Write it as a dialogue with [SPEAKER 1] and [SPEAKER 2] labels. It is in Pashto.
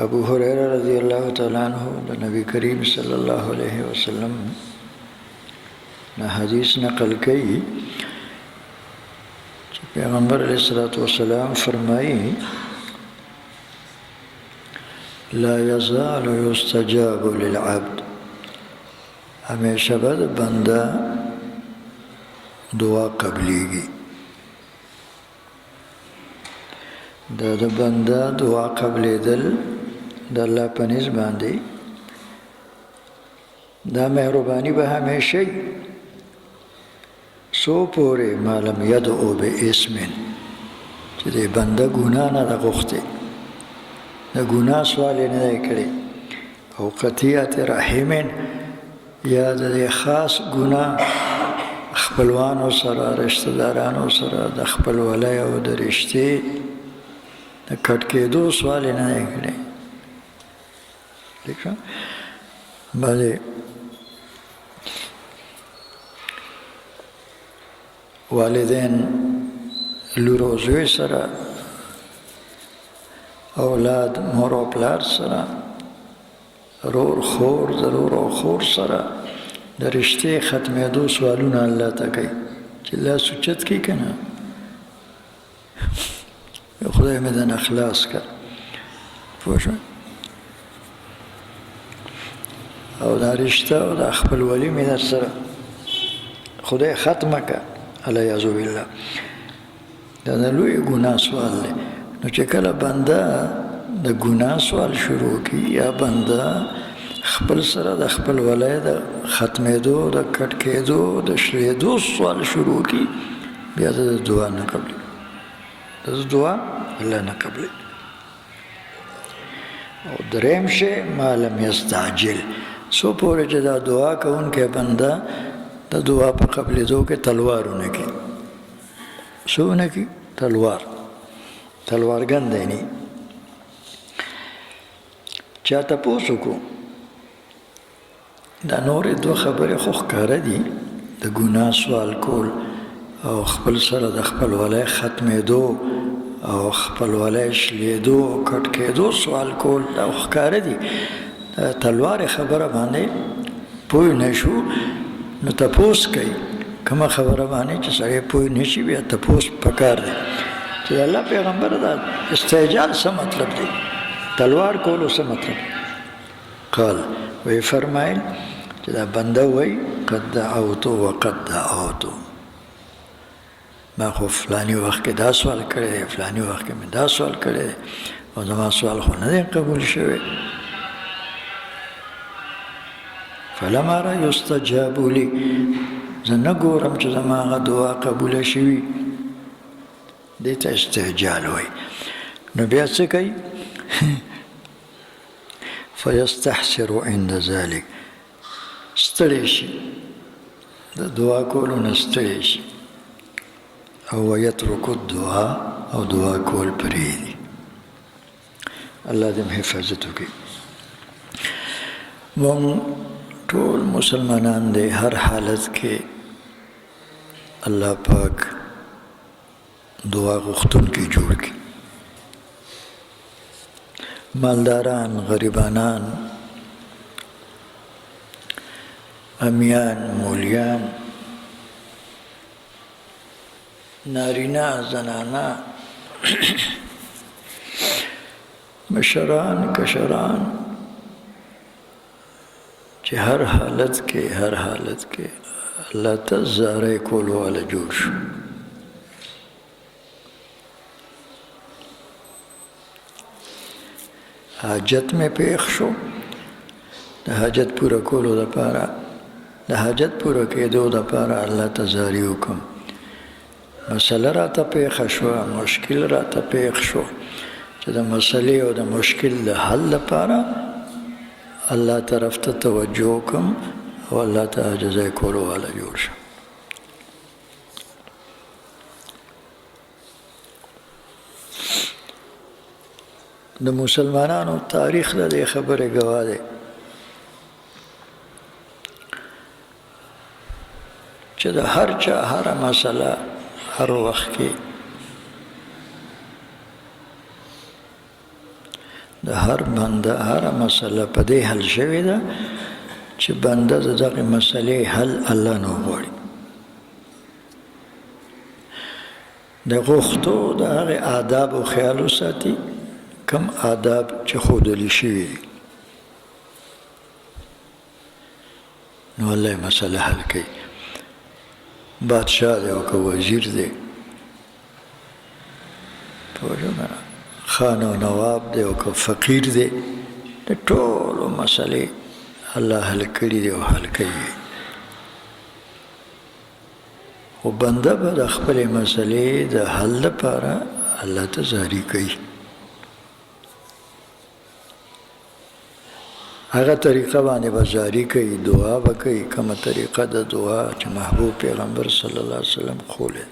[SPEAKER 1] ابو هريره رضی الله تعالی عنہ د نبی کریم صلی الله علیه وسلم نه حدیث نقل کړي چې پیغمبر علیه الصلاۃ والسلام فرمایي لا يزال يستجاب للعبد همیشه به د بنده دعا قبلیږي د بنده دعا قبلیدل د الله په نسبت باندې دا مهرباني به همیشه سو پورې معلوم یدعو باسم چې د بنده ګناه نه غوښتي د ګناه سوال نه دی کړی او قطیعت رحم یا د خاص ګناه خپلوانو سره رشتہ دارانو سره د خپل ولای او د رشتې د کټ کېدو سوال نه دی کړی دیکھا بله والدین لور او زوی سره اولاد مور او پلار سره رور خور ضرور او خور سره د رشتې ختمېدو سوالونه الله ته کوي چې الله سوچت کی کنه خدای مې دن اخلاص کړ پوه شو او دا رشته او دا خپل ولی مې در سره خدای ختمه کړه علیاذ بالله دا لوی ګناه سوال دی نو چې کله بنده د ګناه سوال شروع کی یا بنده خپل سره د خپل ولی د ختمېدو د کټ کېدو د شلېدو سوال شروع کی بیا د دعا نه قبلي د دعا الله نه قبلي او دریم شی ما لم یستعجل سو پورې چې دا دعا کوونکی بنده د دعا په قبلېدو کې تلوار ونه کړي څه ونه کړي تلوارګن دی نه چا تپوس وکړو دا نورې دوه خبرې خو ښکاره دي د ګناه سوال کول او خپل سره د خپل ولی ختمېدو او خپل ولی شلېدو او کټ کېدو سوال کول دا ښکاره دي تلوار خبره باندې پوه نه شو نو تپوس کوي کومه خبره باندې چې سړی پوه نه شي بیا تپوس پکار دی چې الله پیغمبر دا استعجال څه مطلب دی تلوار کولو څه مطلب قال وی فرمایل چې دا بنده وی قد دعوتو وقد دعوتو ما خو فلانی وخت کې دا سوال کړی فلانی وخت کې مې دا سوال کړی او زما سوال خو نه دی قبول شوی فلما را یستجاب لی زه نه ګورم چې زما هغه دعا قبوله شوي دې ته استعجال وایي نو بیا څه کوي فیستحسر عند ذلک ستړی شي د دعا کولو نه ستړی شي او ویترک الدعا او دعا کول پرېږدي الله دې حفاظت وکړي مونږ ټول مسلمانان دی هر حالت کې الله پاک دعا غوښتونکي جوړ کړي مالداران غریبانان امیان مولیان نارینا زنانا مشران کشران چې هر حالت کې الله ته زارۍ کول والا جوړ شو حاجت مې پېښ شو د حاجت پوره کولو دپاره د حاجت پوره کېدو دپاره الله ته زاري وکړم مسله راته پېښه شوه مشکل راته پېښ شو چې د مسلې او د مشکل د حل لپاره الله طرف ته توجه وکړم او الله ته عاجزۍ کولو والا جوړ شم د مسلمانانو تاریخ د دې خبرې ګواه دی چې د هر چا هره مسله هر وخت کې د هر بنده هره مسله په دې حل شوې ده چې بنده د دغې مسلې حل الله نه غواړي. د غوښتو د هغې آدابو خیال وساتي، کم آداب چې ښودلي شوي دي، نو الله یې مسله حل کوي. بادشاه دی او که وزیر دی، پوه شوې، خان او نواب دی او که فقیر دی، د ټولو مسلې الله حل کړي دي او حل کوي. خو بنده به د خپلې مسلې د حل لپاره الله ته زاري کوي. هغه طریقه باندې به زاري کوي، دعا به کوي، کومه طریقه د دعا چې محبوب پیغمبر صلی الله علیه وسلم ښوولې.